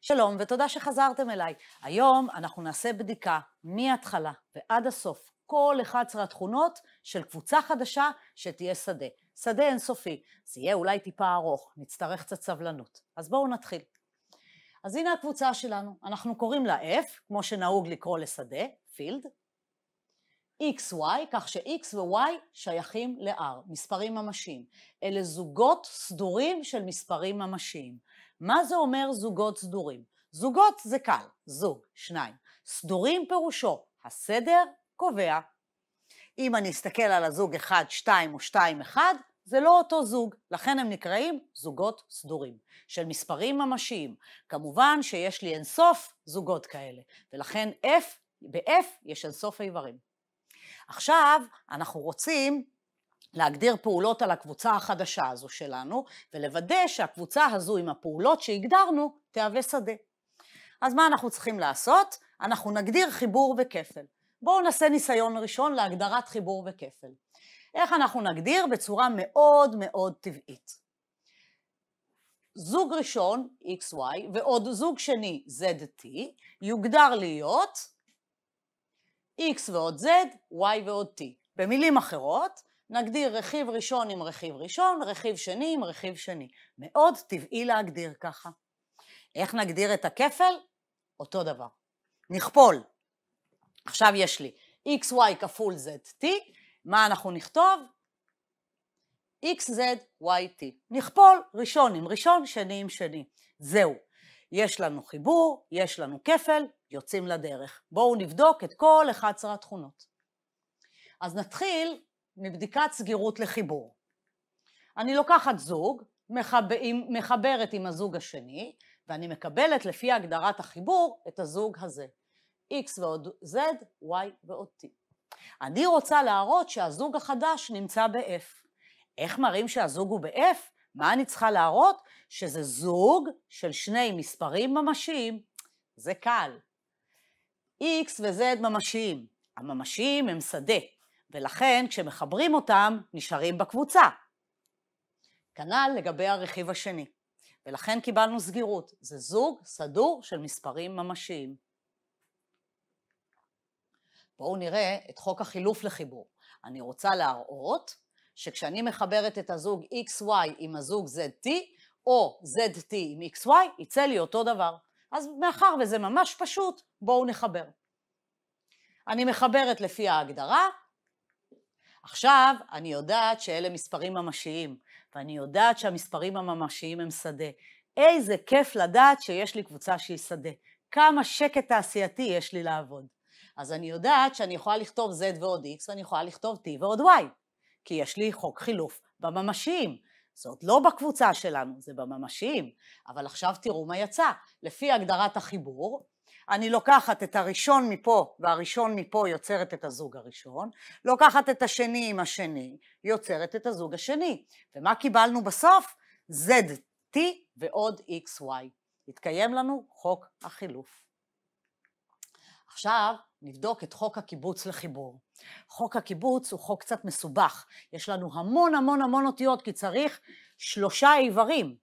שלום ותודה שחזרתם אליי. היום אנחנו נעשה בדיקה מההתחלה ועד הסוף, כל 11 התכונות של קבוצה חדשה שתהיה שדה. שדה אינסופי. זה יהיה אולי טיפה ארוך, נצטרך קצת סבלנות. אז בואו נתחיל. אז הנה הקבוצה שלנו, אנחנו קוראים לה F, כמו שנהוג לקרוא לשדה, פילד. XY, כך ש-X ו-Y שייכים ל-R, מספרים ממשיים. אלה זוגות סדורים של מספרים ממשיים. מה זה אומר זוגות סדורים? זוגות זה קל, זוג, שניים. סדורים פירושו, הסדר קובע. אם אני אסתכל על הזוג 1, 2 או 2, 1, זה לא אותו זוג, לכן הם נקראים זוגות סדורים, של מספרים ממשיים. כמובן שיש לי אינסוף זוגות כאלה, ולכן ב-F יש אינסוף איברים. עכשיו אנחנו רוצים להגדיר פעולות על הקבוצה החדשה הזו שלנו, ולוודא שהקבוצה הזו עם הפעולות שהגדרנו תהווה שדה. אז מה אנחנו צריכים לעשות? אנחנו נגדיר חיבור וכפל. בואו נעשה ניסיון ראשון להגדרת חיבור וכפל. איך אנחנו נגדיר? בצורה מאוד מאוד טבעית. זוג ראשון, XY, ועוד זוג שני, ZT, יוגדר להיות X ועוד Z, Y ועוד T. במילים אחרות, נגדיר רכיב ראשון עם רכיב ראשון, רכיב שני עם רכיב שני. מאוד טבעי להגדיר ככה. איך נגדיר את הכפל? אותו דבר. נכפול. עכשיו יש לי XY כפול ZT, מה אנחנו נכתוב? XZ YT. נכפול ראשון עם ראשון, שני עם שני. זהו. יש לנו חיבור, יש לנו כפל, יוצאים לדרך. בואו נבדוק את כל 11 התכונות. אז נתחיל מבדיקת סגירות לחיבור. אני לוקחת זוג, מחברת עם הזוג השני, ואני מקבלת לפי הגדרת החיבור את הזוג הזה. X ועוד Z, Y ועוד T. אני רוצה להראות שהזוג החדש נמצא ב-F. איך מראים שהזוג הוא ב-F? מה אני צריכה להראות? שזה זוג של שני מספרים ממשיים. זה קל. X ו-Z ממשיים. הממשיים הם שדה, ולכן כשמחברים אותם נשארים בקבוצה. כנ"ל לגבי הרכיב השני. ולכן קיבלנו סגירות. זה זוג סדור של מספרים ממשיים. בואו נראה את חוק החילוף לחיבור. אני רוצה להראות שכשאני מחברת את הזוג XY עם הזוג ZT, או ZT עם XY, יצא לי אותו דבר. אז מאחר וזה ממש פשוט, בואו נחבר. אני מחברת לפי ההגדרה. עכשיו אני יודעת שאלה מספרים ממשיים, ואני יודעת שהמספרים הממשיים הם שדה. איזה כיף לדעת שיש לי קבוצה שהיא שדה. כמה שקט תעשייתי יש לי לעבוד. אז אני יודעת שאני יכולה לכתוב Z ועוד X, ואני יכולה לכתוב T ועוד Y. כי יש לי חוק חילוף בממשיים. זאת לא בקבוצה שלנו, זה בממשיים. אבל עכשיו תראו מה יצא. לפי הגדרת החיבור, אני לוקחת את הראשון מפה, והראשון מפה יוצרת את הזוג הראשון, לוקחת את השני עם השני, יוצרת את הזוג השני. ומה קיבלנו בסוף? ZT ועוד XY. התקיים לנו חוק החילוף. עכשיו נבדוק את חוק הקיבוץ לחיבור. חוק הקיבוץ הוא חוק קצת מסובך. יש לנו המון המון המון אותיות, כי צריך 3 איברים.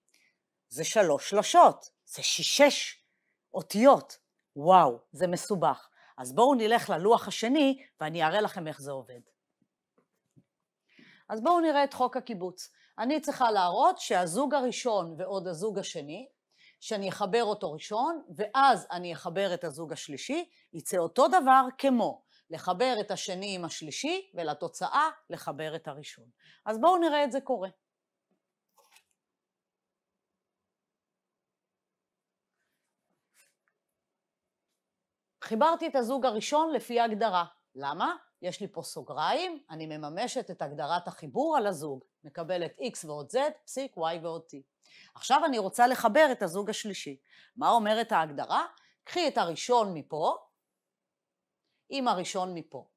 זה 3 שלשות, זה 6 אותיות. וואו, זה מסובך. אז בואו נלך ללוח השני, ואני אראה לכם איך זה עובד. אז בואו נראה את חוק הקיבוץ. אני צריכה להראות שהזוג הראשון ועוד הזוג השני, שאני אחבר אותו ראשון, ואז אני אחבר את הזוג השלישי, יצא אותו דבר כמו לחבר את השני עם השלישי, ולתוצאה לחבר את הראשון. אז בואו נראה את זה קורה. חיברתי את הזוג הראשון לפי ההגדרה. למה? יש לי פה סוגריים, אני מממשת את הגדרת החיבור על הזוג. מקבלת X ועוד Z, פסיק Y ועוד T. עכשיו אני רוצה לחבר את הזוג השלישי. מה אומרת ההגדרה? קחי את הראשון מפה, עם הראשון מפה.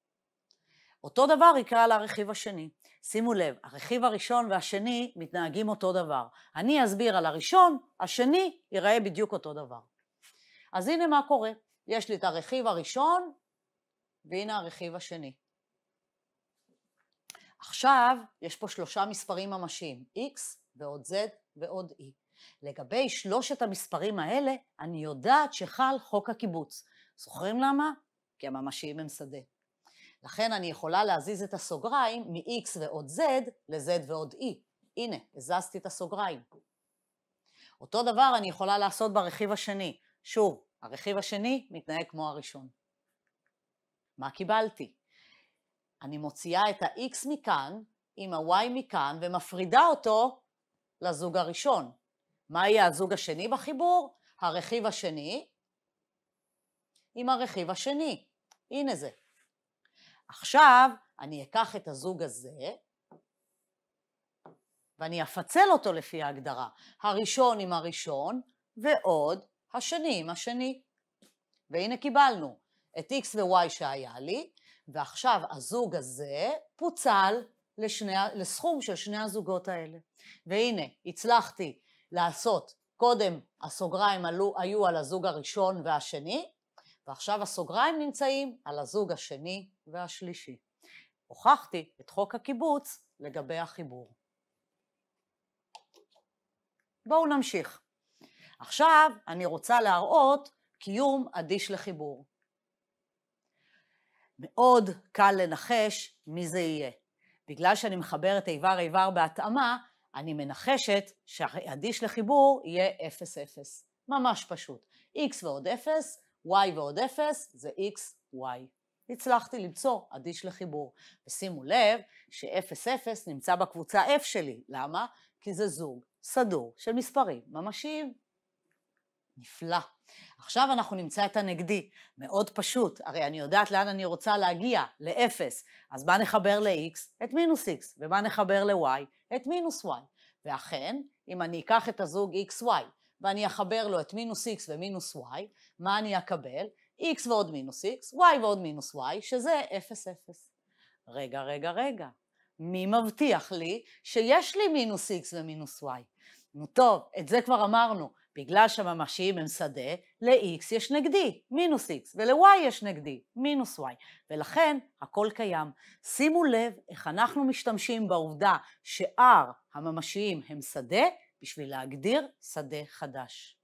אותו דבר יקרה לרכיב השני. שימו לב, הרכיב הראשון והשני מתנהגים אותו דבר. אני אסביר על הראשון, השני ייראה בדיוק אותו דבר. אז הנה מה קורה. יש לי את הרכיב הראשון, והנה הרכיב השני. עכשיו יש פה 3 מספרים ממשיים, X ועוד Z ועוד E. לגבי שלושת המספרים האלה, אני יודעת שחל חוק הקיבוץ. זוכרים למה? כי הממשיים הם שדה. לכן אני יכולה להזיז את הסוגריים מ-x ועוד z ל-z ועוד e. הנה, הזזתי את הסוגריים. אותו דבר אני יכולה לעשות ברכיב השני. שוב, הרכיב השני מתנהג כמו הראשון. מה קיבלתי? אני מוציאה את ה-x מכאן עם ה-y מכאן ומפרידה אותו לזוג הראשון. מה יהיה הזוג השני בחיבור? הרכיב השני עם הרכיב השני. הנה זה. עכשיו אני אקח את הזוג הזה ואני אפצל אותו לפי ההגדרה. הראשון עם הראשון ועוד השני עם השני. והנה קיבלנו את x ו-y שהיה לי, ועכשיו הזוג הזה פוצל לסכום של שני הזוגות האלה. והנה, הצלחתי לעשות, קודם הסוגריים היו על הזוג הראשון והשני, ועכשיו הסוגריים נמצאים על הזוג השני והשלישי. הוכחתי את חוק הקיבוץ לגבי החיבור. בואו נמשיך. עכשיו אני רוצה להראות קיום אדיש לחיבור. מאוד קל לנחש מי זה יהיה. בגלל שאני מחברת איבר בהתאמה, אני מנחשת שהאדיש לחיבור יהיה 0, 0. ממש פשוט. x ועוד 0, y ועוד 0 זה x, y. הצלחתי למצוא אדיש לחיבור. ושימו לב ש-0, 0 נמצא בקבוצה f שלי. למה? כי זה זוג סדור של מספרים ממשיים. נפלא. עכשיו אנחנו נמצא את הנגדי. מאוד פשוט. הרי אני יודעת לאן אני רוצה להגיע, ל-0. אז מה נחבר ל-x? את מינוס x. ומה נחבר ל-y? את מינוס y. ואכן, אם אני אקח את הזוג xy ואני אחבר לו את מינוס x ומינוס y, מה אני אקבל? x ועוד מינוס x, y ועוד מינוס y, שזה 0, 0. רגע. מי מבטיח לי שיש לי מינוס x ומינוס y? נו טוב, את זה כבר אמרנו. בגלל שהממשיים הם שדה, ל-x יש נגדי, מינוס x, ול-y יש נגדי, מינוס y. ולכן הכל קיים. שימו לב איך אנחנו משתמשים בעובדה שאר הממשיים הם שדה, בשביל להגדיר שדה חדש.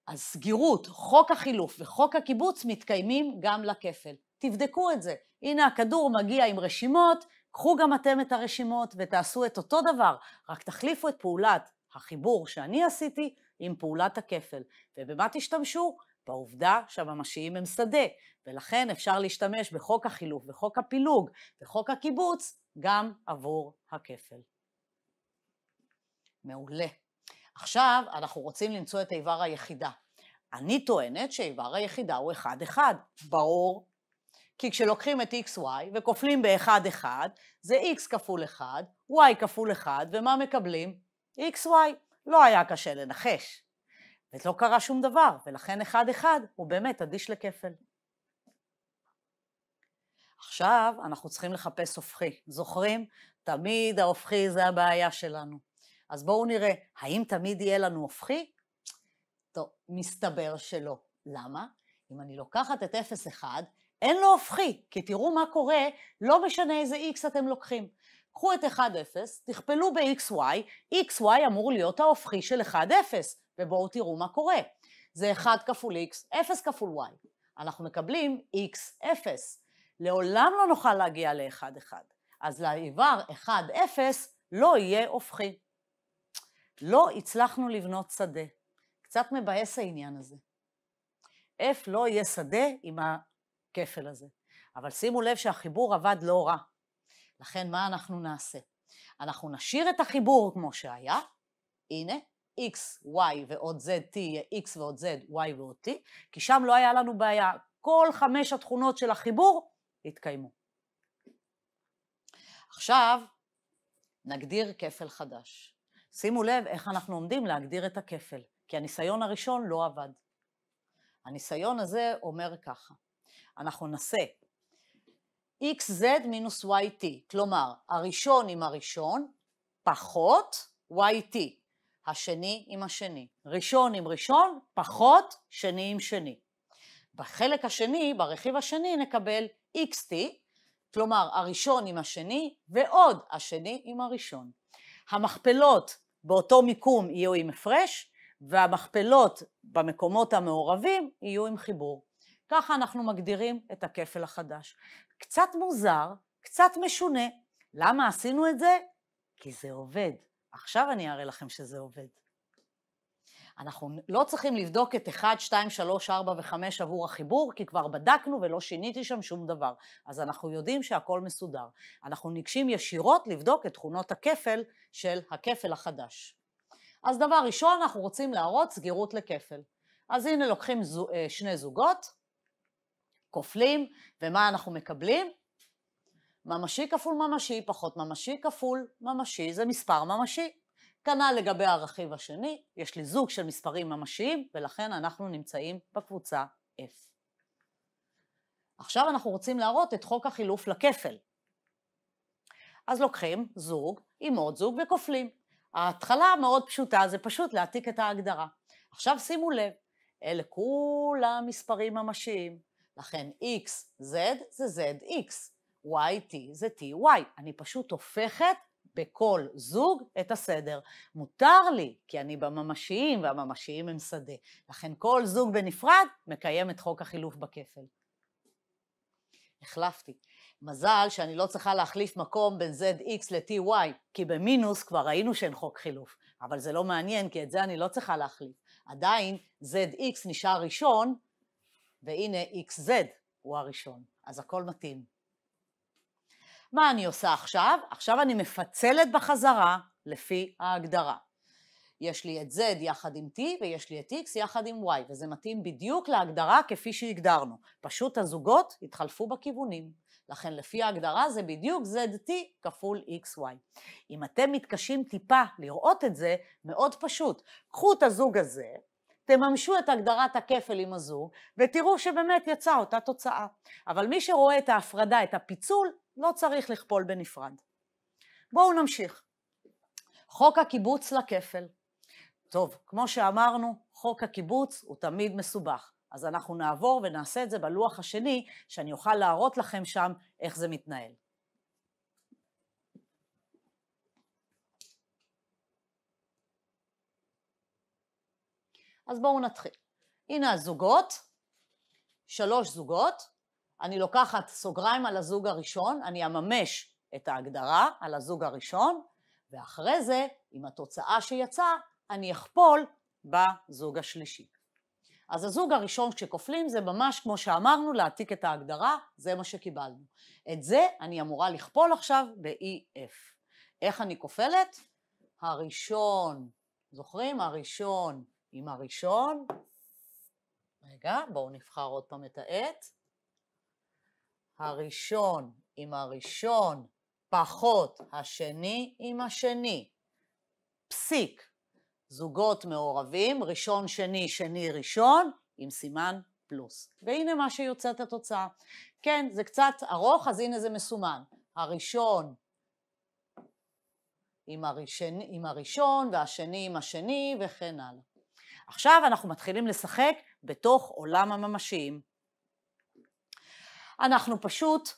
אז סגירות, חוק החילוף וחוק הקיבוץ מתקיימים גם לכפל. תבדקו את זה. הנה הכדור מגיע עם רשימות, קחו גם אתם את הרשימות ותעשו את אותו דבר, רק תחליפו את פעולת החיבור שאני עשיתי עם פעולת הכפל. ובמה תשתמשו? בעובדה שהממשיים הם שדה, ולכן אפשר להשתמש בחוק החילוף וחוק הפילוג וחוק הקיבוץ גם עבור הכפל. מעולה. עכשיו אנחנו רוצים למצוא את איבר היחידה. אני טוענת שאיבר היחידה הוא 1, 1. ברור. כי כשלוקחים את xy וכופלים ב-1, 1, זה x כפול 1, y כפול 1, ומה מקבלים? xy. לא היה קשה לנחש. ולא קרה שום דבר, ולכן 1, 1 הוא באמת אדיש לכפל. עכשיו אנחנו צריכים לחפש הופכי. זוכרים? תמיד ההופכי זה הבעיה שלנו. אז בואו נראה, האם תמיד יהיה לנו הופכי? טוב, מסתבר שלא. למה? אם אני לוקחת את 0, 1, אין לו הופכי, כי תראו מה קורה, לא משנה איזה x אתם לוקחים. קחו את 1, 0, תכפלו ב-xy, xy אמור להיות ההופכי של 1, 0, ובואו תראו מה קורה. זה 1 כפול x, 0 כפול y. אנחנו מקבלים x, 0. לעולם לא נוכל להגיע ל-1, 1. אז לאיבר 1, 0 לא יהיה הופכי. לא הצלחנו לבנות שדה. קצת מבאס העניין הזה. f לא יהיה שדה עם הכפל הזה. אבל שימו לב שהחיבור עבד לא רע. לכן מה אנחנו נעשה? אנחנו נשאיר את החיבור כמו שהיה. הנה, x, y ועוד z, t יהיה x ועוד z, y ועוד t, כי שם לא היה לנו בעיה. כל 5 התכונות של החיבור התקיימו. עכשיו נגדיר כפל חדש. שימו לב איך אנחנו עומדים להגדיר את הכפל, כי הניסיון הראשון לא עבד. הניסיון הזה אומר ככה, אנחנו נעשה xz מינוס yt, כלומר הראשון עם הראשון פחות yt, השני עם השני. ראשון עם ראשון פחות שני עם שני. בחלק השני, ברכיב השני נקבל xt, כלומר הראשון עם השני ועוד השני עם הראשון. המכפלות באותו מיקום יהיו עם הפרש, והמכפלות במקומות המעורבים יהיו עם חיבור. ככה אנחנו מגדירים את הכפל החדש. קצת מוזר, קצת משונה. למה עשינו את זה? כי זה עובד. עכשיו אני אראה לכם שזה עובד. אנחנו לא צריכים לבדוק את 1, 2, 3, 4 ו-5 עבור החיבור, כי כבר בדקנו ולא שיניתי שם שום דבר. אז אנחנו יודעים שהכל מסודר. אנחנו ניגשים ישירות לבדוק את תכונות הכפל של הכפל החדש. אז דבר ראשון, אנחנו רוצים להראות סגירות לכפל. אז הנה לוקחים שני זוגות, כופלים, ומה אנחנו מקבלים? ממשי כפול ממשי פחות ממשי כפול ממשי, זה מספר ממשי. כנ"ל לגבי הרכיב השני, יש לי זוג של מספרים ממשיים, ולכן אנחנו נמצאים בקבוצה F. עכשיו אנחנו רוצים להראות את חוק החילוף לכפל. אז לוקחים זוג עם עוד זוג וכופלים. ההתחלה מאוד פשוטה, זה פשוט להעתיק את ההגדרה. עכשיו שימו לב, אלה כולם מספרים ממשיים, לכן x, z זה zx, y, t זה ty. אני פשוט הופכת בכל זוג את הסדר. מותר לי, כי אני בממשיים, והממשיים הם שדה. לכן כל זוג בנפרד מקיים את חוק החילוף בכפל. החלפתי. מזל שאני לא צריכה להחליף מקום בין zx ל-ty, כי במינוס כבר ראינו שאין חוק חילוף. אבל זה לא מעניין, כי את זה אני לא צריכה להחליף. עדיין zx נשאר ראשון, והנה xz הוא הראשון. אז הכל מתאים. מה אני עושה עכשיו? עכשיו אני מפצלת בחזרה לפי ההגדרה. יש לי את z יחד עם t ויש לי את x יחד עם y, וזה מתאים בדיוק להגדרה כפי שהגדרנו. פשוט הזוגות התחלפו בכיוונים. לכן לפי ההגדרה זה בדיוק zt כפול xy. אם אתם מתקשים טיפה לראות את זה, מאוד פשוט. קחו את הזוג הזה, תממשו את הגדרת הכפל עם הזוג, ותראו שבאמת יצא אותה תוצאה. אבל מי שרואה את ההפרדה, את הפיצול, לא צריך לכפול בנפרד. בואו נמשיך. חוק הקיבוץ לכפל. טוב, כמו שאמרנו, חוק הקיבוץ הוא תמיד מסובך. אז אנחנו נעבור ונעשה את זה בלוח השני, שאני אוכל להראות לכם שם איך זה מתנהל. אז בואו נתחיל. הנה הזוגות, 3 זוגות. אני לוקחת סוגריים על הזוג הראשון, אני אממש את ההגדרה על הזוג הראשון, ואחרי זה, עם התוצאה שיצאה, אני אכפול בזוג השלישי. אז הזוג הראשון שכופלים זה ממש כמו שאמרנו, להעתיק את ההגדרה, זה מה שקיבלנו. את זה אני אמורה לכפול עכשיו ב-EF. איך אני כופלת? הראשון, זוכרים? הראשון עם הראשון. רגע, בואו נבחר עוד פעם את העט. הראשון עם הראשון פחות השני עם השני. פסיק. זוגות מעורבים, ראשון שני שני ראשון עם סימן פלוס. והנה מה שיוצאת התוצאה. כן, זה קצת ארוך, אז הנה זה מסומן. הראשון עם הראשון והשני עם השני וכן הלאה. עכשיו אנחנו מתחילים לשחק בתוך עולם הממשיים. אנחנו פשוט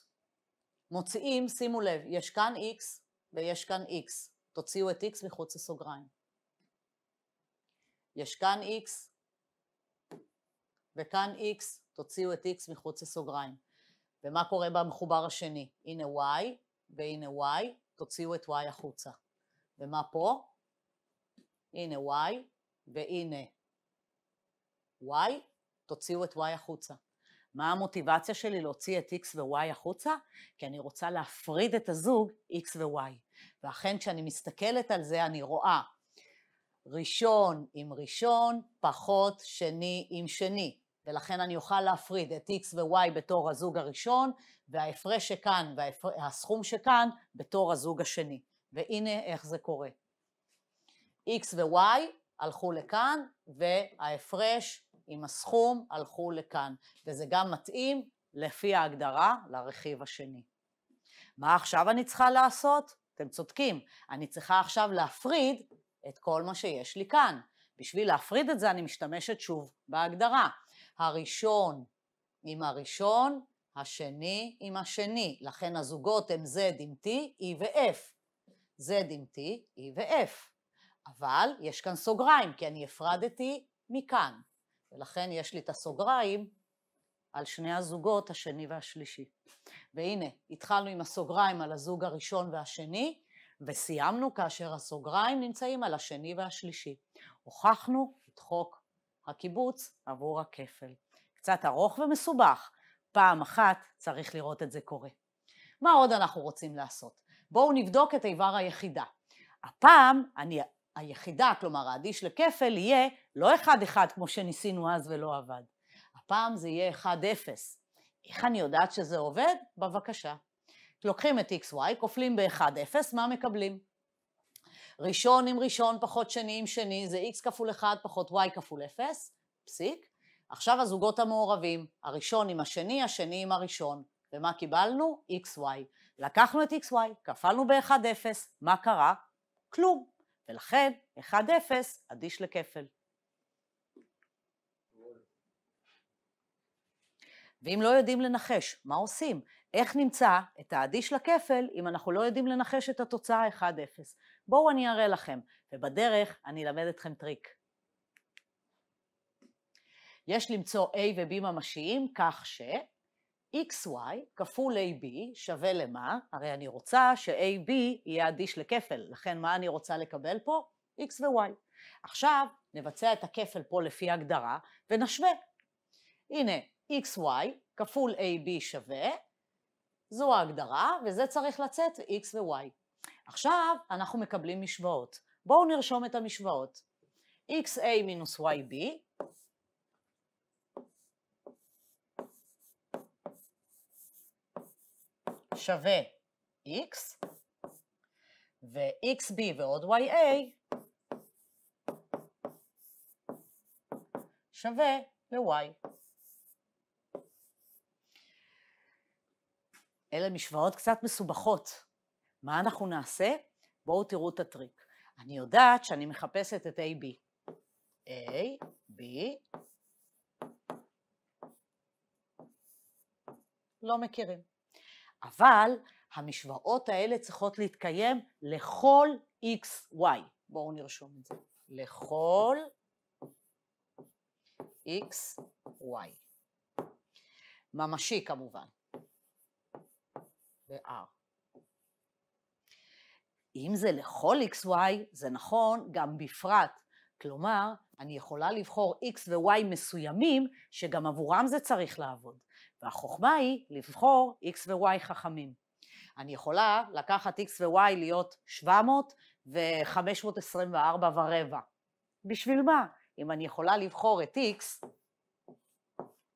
מוציאים, שימו לב, יש כאן x ויש כאן x. תוציאו את x מחוץ לסוגריים. יש כאן x וכאן x, תוציאו את x מחוץ לסוגריים. ומה קורה במחובר השני? הנה y והנה y, תוציאו את y החוצה. ומה פה? הנה y והנה y, תוציאו את y החוצה. מה המוטיבציה שלי להוציא את x ו-y החוצה? כי אני רוצה להפריד את הזוג x ו-y. ואכן כשאני מסתכלת על זה אני רואה ראשון עם ראשון פחות שני עם שני. ולכן אני אוכל להפריד את x ו-y בתור הזוג הראשון, וההפרש שכאן והסכום שכאן בתור הזוג השני. והנה איך זה קורה. x ו-y הלכו לכאן, וההפרש עם הסכום הלכו לכאן. וזה גם מתאים לפי ההגדרה לרכיב השני. מה עכשיו אני צריכה לעשות? אתם צודקים. אני צריכה עכשיו להפריד את כל מה שיש לי כאן. בשביל להפריד את זה אני משתמשת שוב בהגדרה. הראשון עם הראשון, השני עם השני. לכן הזוגות הם Z עם T, E ו-F. Z עם T, E ו-F. אבל יש כאן סוגריים, כי אני הפרדתי מכאן, ולכן יש לי את הסוגריים על שני הזוגות, השני והשלישי. והנה, התחלנו עם הסוגריים על הזוג הראשון והשני, וסיימנו כאשר הסוגריים נמצאים על השני והשלישי. הוכחנו את חוק הקיבוץ עבור הכפל. קצת ארוך ומסובך, פעם אחת צריך לראות את זה קורה. מה עוד אנחנו רוצים לעשות? בואו נבדוק את איבר היחידה. הפעם היחידה, כלומר האדיש לכפל, יהיה לא 1-1 כמו שניסינו אז ולא עבד. הפעם זה יהיה 1-0. איך אני יודעת שזה עובד? בבקשה. לוקחים את XY, כופלים ב-1-0, מה מקבלים? ראשון עם ראשון פחות שני עם שני, זה X כפול 1 פחות Y כפול 0, פסיק. עכשיו הזוגות המעורבים, הראשון עם השני, השני עם הראשון. ומה קיבלנו? XY. לקחנו את XY, כפלנו ב-1-0, מה קרה? כלום. ולכן 1-0 אדיש לכפל. ואם לא יודעים לנחש, מה עושים? איך נמצא את האדיש לכפל אם אנחנו לא יודעים לנחש את התוצאה 1-0? בואו אני אראה לכם, ובדרך אני אלמד אתכם טריק. יש למצוא A ו-B ממשיים כך ש-XY כפול AB שווה למה? הרי אני רוצה ש-AB יהיה אדיש לכפל, לכן מה אני רוצה לקבל פה? X ו-Y. עכשיו נבצע את הכפל פה לפי הגדרה ונשווה. הנה, XY כפול AB שווה, זו ההגדרה, וזה צריך לצאת X ו-Y. עכשיו אנחנו מקבלים משוואות. בואו נרשום את המשוואות. XA מינוס YB שווה X, ו-XB ועוד YA שווה ל-Y. אלה משוואות קצת מסובכות. מה אנחנו נעשה? בואו תראו את הטריק. אני יודעת שאני מחפשת את AB. A, B, לא מכירים. אבל המשוואות האלה צריכות להתקיים לכל XY. בואו נרשום את זה. לכל XY. ממשי כמובן. ו-R. אם זה לכל XY, זה נכון גם בפרט. כלומר, אני יכולה לבחור X ו-Y מסוימים, שגם עבורם זה צריך לעבוד. והחוכמה היא לבחור X ו-Y חכמים. אני יכולה לקחת X ו-Y להיות 700 ו-524 ורבע. בשביל מה? אם אני יכולה לבחור את X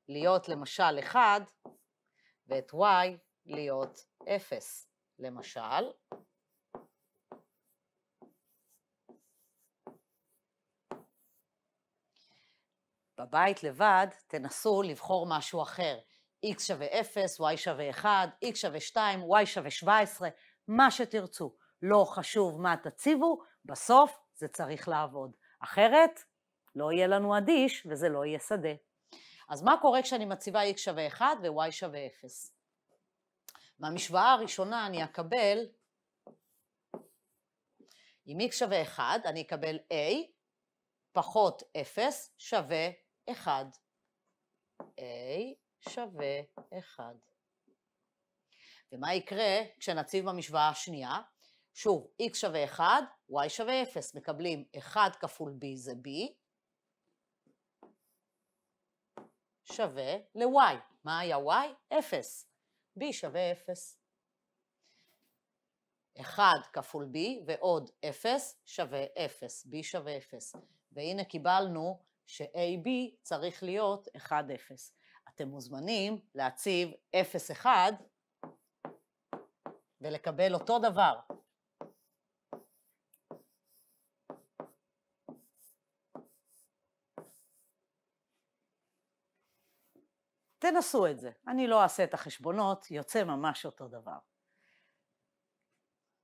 להיות למשל 1, ואת Y להיות 0. למשל, בבית לבד תנסו לבחור משהו אחר. X שווה 0, Y שווה 1, X שווה 2, Y שווה 17, מה שתרצו. לא חשוב מה תציבו, בסוף זה צריך לעבוד. אחרת לא יהיה לנו אדיש וזה לא יהיה שדה. אז מה קורה כשאני מציבה X שווה 1 ו-Y שווה 0? מהמשוואה הראשונה אני אקבל, עם X שווה 1 אני אקבל A פחות 0 שווה 1. A שווה 1. ומה יקרה כשנציב במשוואה השנייה? שוב, X שווה 1, Y שווה 0. מקבלים 1 כפול B זה B, שווה ל-Y. מה היה Y? 0. B שווה 0. 1 כפול B ועוד 0 שווה 0. B שווה 0. והנה קיבלנו ש-AB צריך להיות 1-0. אתם מוזמנים להציב 0-1 ולקבל אותו דבר. תנסו את זה. אני לא אעשה את החשבונות, יוצא ממש אותו דבר.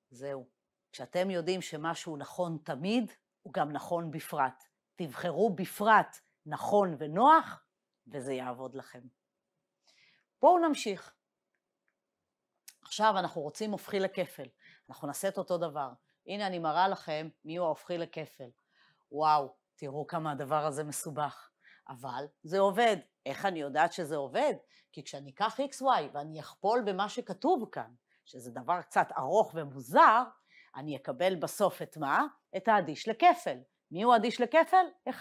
זהו. כשאתם יודעים שמשהו נכון תמיד, הוא גם נכון בפרט. תבחרו בפרט נכון ונוח, וזה יעבוד לכם. בואו נמשיך. עכשיו אנחנו רוצים הופכי לכפל. אנחנו נעשה את אותו דבר. הנה אני מראה לכם מי הוא ההופכי לכפל. וואו, תראו כמה הדבר הזה מסובך. אבל זה עובד. איך אני יודעת שזה עובד? כי כשאני אקח XY ואני אכפול במה שכתוב כאן, שזה דבר קצת ארוך ומוזר, אני אקבל בסוף את מה? את האדיש לכפל. מי הוא אדיש לכפל? 1-0.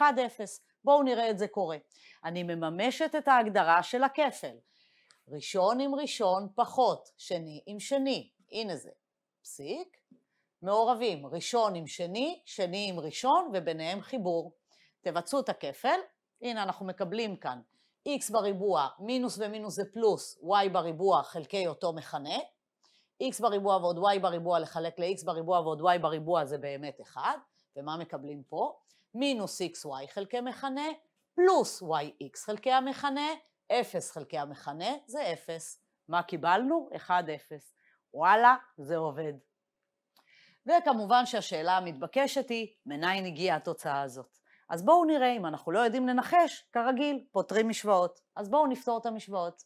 בואו נראה את זה קורה. אני מממשת את ההגדרה של הכפל. ראשון עם ראשון פחות, שני עם שני. הנה זה. פסיק. מעורבים, ראשון עם שני, שני עם ראשון, וביניהם חיבור. תבצעו את הכפל. הנה אנחנו מקבלים כאן x בריבוע, מינוס ומינוס זה פלוס, y בריבוע חלקי אותו מכנה. x בריבוע ועוד y בריבוע לחלק ל-x בריבוע ועוד y בריבוע זה באמת 1. ומה מקבלים פה? מינוס xy חלקי מכנה, פלוס yx חלקי המכנה, 0 חלקי המכנה זה 0. מה קיבלנו? 1-0. וואלה, זה עובד. וכמובן שהשאלה המתבקשת היא, מניין הגיעה התוצאה הזאת? אז בואו נראה, אם אנחנו לא יודעים לנחש, כרגיל, פותרים משוואות. אז בואו נפתור את המשוואות.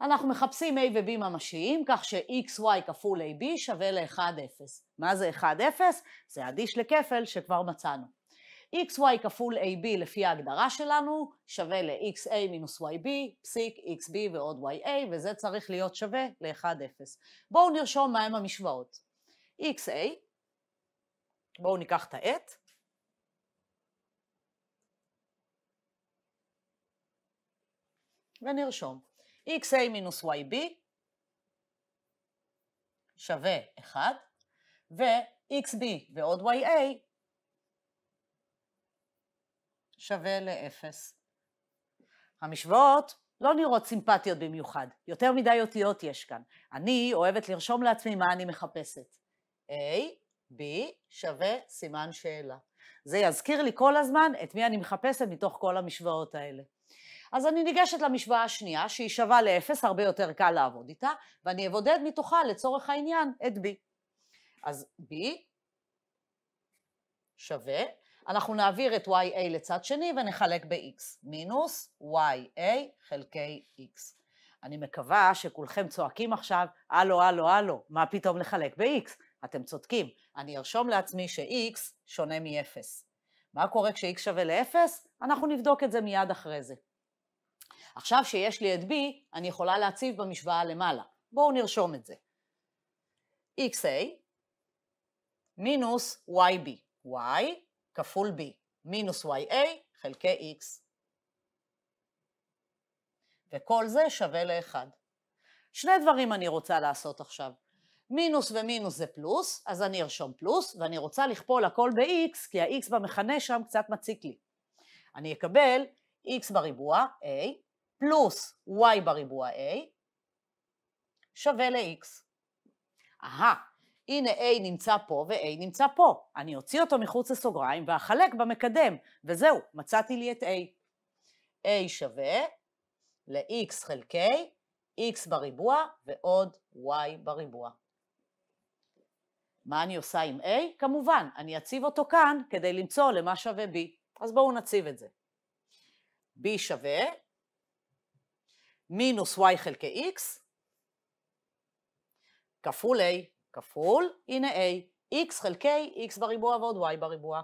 אנחנו מחפשים a ו-b ממשיים, כך ש-xy כפול ab שווה ל-1-0. מה זה 1-0? זה אדיש לכפל שכבר מצאנו. xy כפול ab לפי ההגדרה שלנו שווה ל-xa מינוס yb, פסיק xb ועוד ya, וזה צריך להיות שווה ל-1-0. בואו נרשום מהם המשוואות. xa, בואו ניקח את העט. ונרשום. xa מינוס yb שווה 1, ו-xb ועוד ya שווה ל-0. המשוואות לא נראות סימפטיות במיוחד, יותר מדי אותיות יש כאן. אני אוהבת לרשום לעצמי מה אני מחפשת. a, b שווה סימן שאלה. זה יזכיר לי כל הזמן את מי אני מחפשת מתוך כל המשוואות האלה. אז אני ניגשת למשוואה השנייה, שהיא שווה ל-0, הרבה יותר קל לעבוד איתה, ואני אבודד מתוכה לצורך העניין את b. אז b שווה, אנחנו נעביר את ya לצד שני ונחלק ב-x, מינוס ya חלקי x. אני מקווה שכולכם צועקים עכשיו, הלו, מה פתאום לחלק ב-x? אתם צודקים, אני ארשום לעצמי ש-x שונה מ-0. מה קורה כש-x שווה ל-0? אנחנו נבדוק את זה מיד אחרי זה. עכשיו שיש לי את b, אני יכולה להציב במשוואה למעלה. בואו נרשום את זה. xa מינוס yb, y כפול b, מינוס ya חלקי x. וכל זה שווה ל-1. שני דברים אני רוצה לעשות עכשיו. מינוס ומינוס זה פלוס, אז אני ארשום פלוס, ואני רוצה לכפול הכל ב-x, כי ה-x במכנה שם קצת מציק לי. אני אקבל x בריבוע a, פלוס y בריבוע a, שווה ל-x. הנה a נמצא פה ו-a נמצא פה. אני אוציא אותו מחוץ לסוגריים ואחלק במקדם, וזהו, מצאתי לי את a. a שווה ל-x חלקי x בריבוע ועוד y בריבוע. מה אני עושה עם a? כמובן, אני אציב אותו כאן כדי למצוא למה שווה b. אז בואו נציב את זה. b שווה מינוס y חלקי x כפול a, כפול, הנה a, x חלקי x בריבוע ועוד y בריבוע.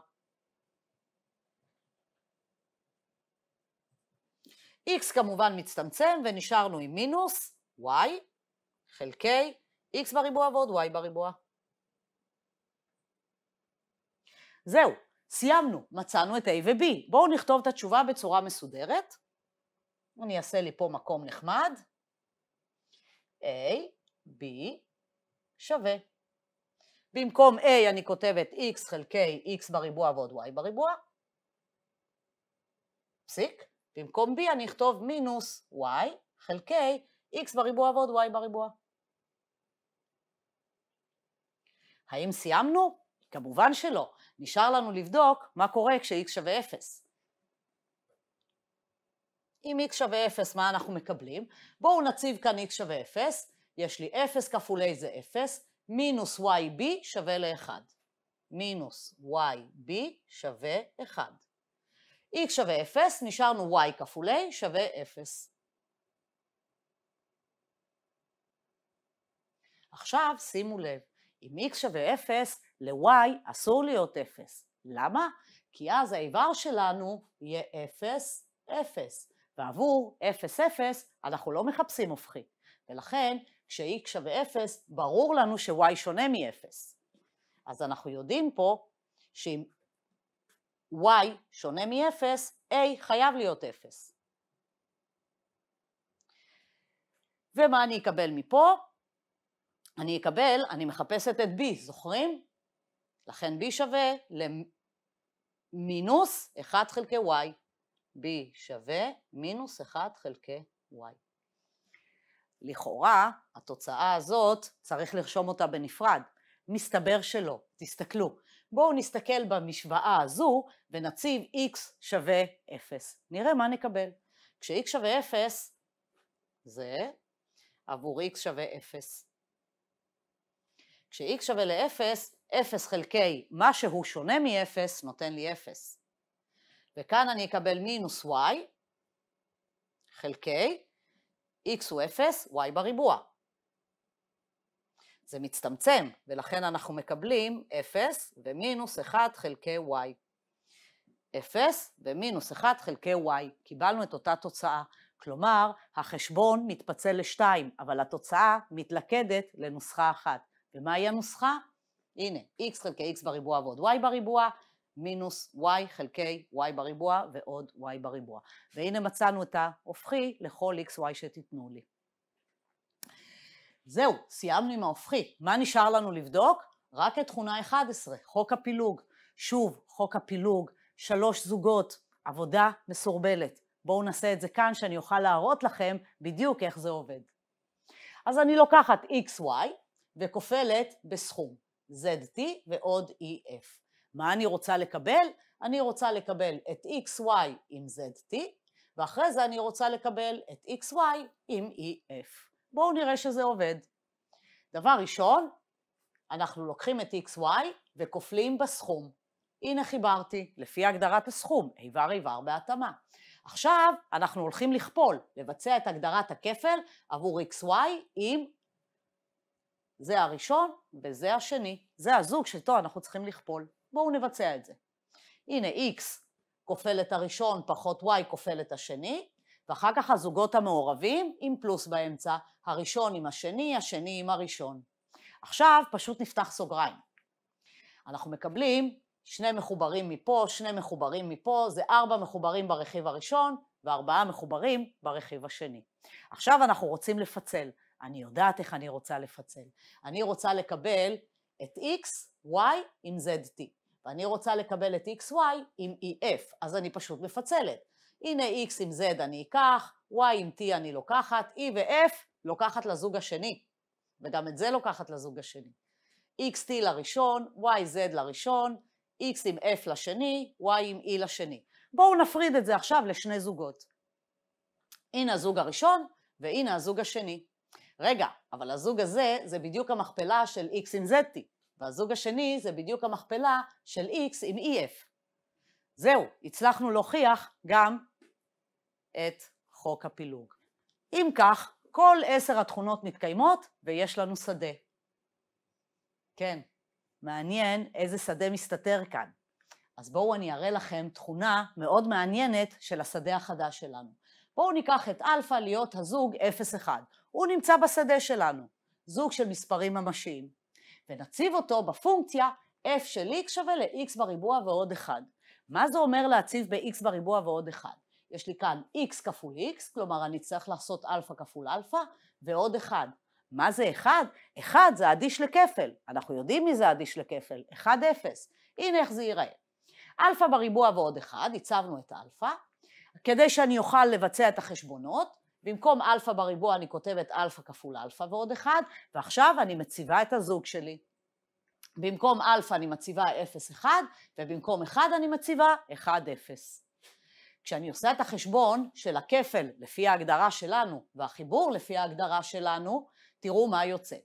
x כמובן מצטמצם ונשארנו עם מינוס y חלקי x בריבוע ועוד y בריבוע. זהו, סיימנו, מצאנו את a ו-b. בואו נכתוב את התשובה בצורה מסודרת. אני אעשה לי פה מקום נחמד. a, b שווה. במקום a אני כותבת x חלקי x בריבוע ועוד y בריבוע. פסיק. במקום b אני אכתוב מינוס y חלקי x בריבוע ועוד y בריבוע. האם סיימנו? כמובן שלא. נשאר לנו לבדוק מה קורה כש-x שווה 0. אם x שווה 0, מה אנחנו מקבלים? בואו נציב כאן x שווה 0. יש לי 0 כפול a זה 0, מינוס yb שווה ל-1. מינוס yb שווה 1. x שווה 0, נשארנו y כפול a שווה 0. עכשיו שימו לב, אם x שווה 0, ל-y אסור להיות 0. למה? כי אז האיבר שלנו יהיה 0, 0. ועבור 0, 0 אנחנו לא מחפשים הופכי. ולכן כש-x שווה 0, ברור לנו ש-y שונה מ-0. אז אנחנו יודעים פה שאם y שונה מ-0, a חייב להיות 0. ומה אני אקבל מפה? אני מחפשת את b, זוכרים? לכן b שווה למינוס 1 חלקי y. b שווה מינוס 1 חלקי y. לכאורה, התוצאה הזאת צריך לרשום אותה בנפרד. מסתבר שלא. תסתכלו. בואו נסתכל במשוואה הזו ונציב x שווה 0. נראה מה נקבל. כש-x שווה 0, זה עבור x שווה 0. כש-x שווה ל-0, 0 חלקי מה שהוא שונה מ-0 נותן לי 0. וכאן אני אקבל מינוס y חלקי x הוא 0, y בריבוע. זה מצטמצם, ולכן אנחנו מקבלים 0 ומינוס 1 חלקי y. 0 ומינוס 1 חלקי y. קיבלנו את אותה תוצאה. כלומר, החשבון מתפצל לשתיים, אבל התוצאה מתלכדת לנוסחה אחת. ומהי הנוסחה? הנה, x חלקי x בריבוע ועוד y בריבוע, מינוס y חלקי y בריבוע ועוד y בריבוע. והנה מצאנו את ההופכי לכל xy שתיתנו לי. זהו, סיימנו עם ההופכי. מה נשאר לנו לבדוק? רק את תכונה 11, חוק הפילוג. שוב, חוק הפילוג, 3 זוגות, עבודה מסורבלת. בואו נעשה את זה כאן שאני אוכל להראות לכם בדיוק איך זה עובד. אז אני לוקחת xy וכופלת בסכום zt ועוד ef. מה אני רוצה לקבל? אני רוצה לקבל את xy עם zt, ואחרי זה אני רוצה לקבל את xy עם ef. בואו נראה שזה עובד. דבר ראשון, אנחנו לוקחים את xy וכופלים בסכום. הנה חיברתי, לפי הגדרת הסכום, איבר בהתאמה. עכשיו אנחנו הולכים לכפול, לבצע את הגדרת הכפל עבור xy עם זה הראשון וזה השני. זה הזוג שאיתו אנחנו צריכים לכפול. בואו נבצע את זה. הנה x כופל את הראשון פחות y כופל את השני, ואחר כך הזוגות המעורבים עם פלוס באמצע, הראשון עם השני, השני עם הראשון. עכשיו פשוט נפתח סוגריים. אנחנו מקבלים 2 מחוברים מפה, 2 מחוברים מפה, זה 4 מחוברים ברכיב הראשון, ו4 מחוברים ברכיב השני. עכשיו אנחנו רוצים לפצל. אני יודעת איך אני רוצה לפצל. אני רוצה לקבל את x, y עם zt, ואני רוצה לקבל את xy עם ef, אז אני פשוט מפצלת. הנה x עם z אני אקח, y עם t אני לוקחת, e ו-f לוקחת לזוג השני, וגם את זה לוקחת לזוג השני. xt לראשון, yz לראשון, x עם f לשני, y עם e לשני. בואו נפריד את זה עכשיו לשני זוגות. הנה הזוג הראשון, והנה הזוג השני. רגע, אבל הזוג הזה זה בדיוק המכפלה של x עם zt, והזוג השני זה בדיוק המכפלה של x עם ef. זהו, הצלחנו להוכיח גם את חוק הפילוג. אם כך, כל 10 התכונות מתקיימות ויש לנו שדה. כן, מעניין איזה שדה מסתתר כאן. אז בואו אני אראה לכם תכונה מאוד מעניינת של השדה החדש שלנו. בואו ניקח את אלפא להיות הזוג 0,1. הוא נמצא בשדה שלנו, זוג של מספרים ממשיים. ונציב אותו בפונקציה f של x שווה ל-x בריבוע ועוד 1. מה זה אומר להציב ב-x בריבוע ועוד 1? יש לי כאן x כפול x, כלומר אני צריך לעשות אלפא כפול אלפא, ועוד 1. מה זה 1? 1 זה אדיש לכפל. אנחנו יודעים מי זה אדיש לכפל. 1, 0. הנה איך זה ייראה. אלפא בריבוע ועוד 1, הצבנו את אלפא. כדי שאני אוכל לבצע את החשבונות, במקום אלפא בריבוע אני כותבת אלפא כפול אלפא ועוד 1, ועכשיו אני מציבה את הזוג שלי. במקום אלפא אני מציבה 0, 1, ובמקום 1 אני מציבה 1, 0. כשאני עושה את החשבון של הכפל לפי ההגדרה שלנו, והחיבור לפי ההגדרה שלנו, תראו מה יוצא.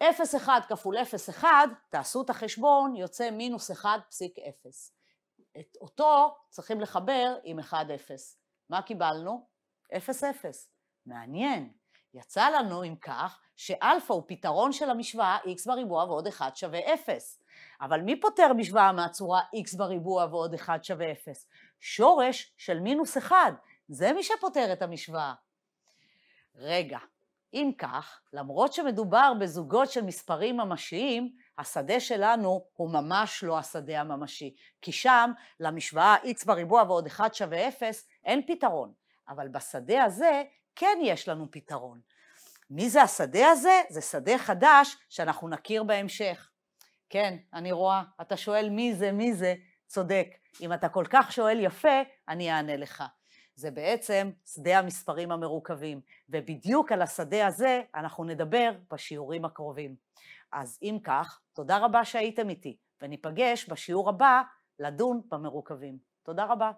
0, 1 כפול 0, 1, תעשו את החשבון, יוצא מינוס 1,0. את אותו צריכים לחבר עם 1, 0. מה קיבלנו? 0, 0. מעניין. יצא לנו אם כך שאלפא הוא פתרון של המשוואה x בריבוע ועוד 1 שווה 0. אבל מי פותר משוואה מהצורה x בריבוע ועוד 1 שווה 0? שורש של מינוס 1, זה מי שפותר את המשוואה. רגע, אם כך, למרות שמדובר בזוגות של מספרים ממשיים, השדה שלנו הוא ממש לא השדה הממשי, כי שם למשוואה x בריבוע ועוד 1 שווה 0 אין פתרון, אבל בשדה הזה כן יש לנו פתרון. מי זה השדה הזה? זה שדה חדש שאנחנו נכיר בהמשך. כן, אני רואה, אתה שואל מי זה, צודק. אם אתה כל כך שואל יפה, אני אענה לך. זה בעצם שדה המספרים המרוכבים, ובדיוק על השדה הזה אנחנו נדבר בשיעורים הקרובים. אז אם כך, תודה רבה שהייתם איתי, וניפגש בשיעור הבא לדון במרוכבים. תודה רבה.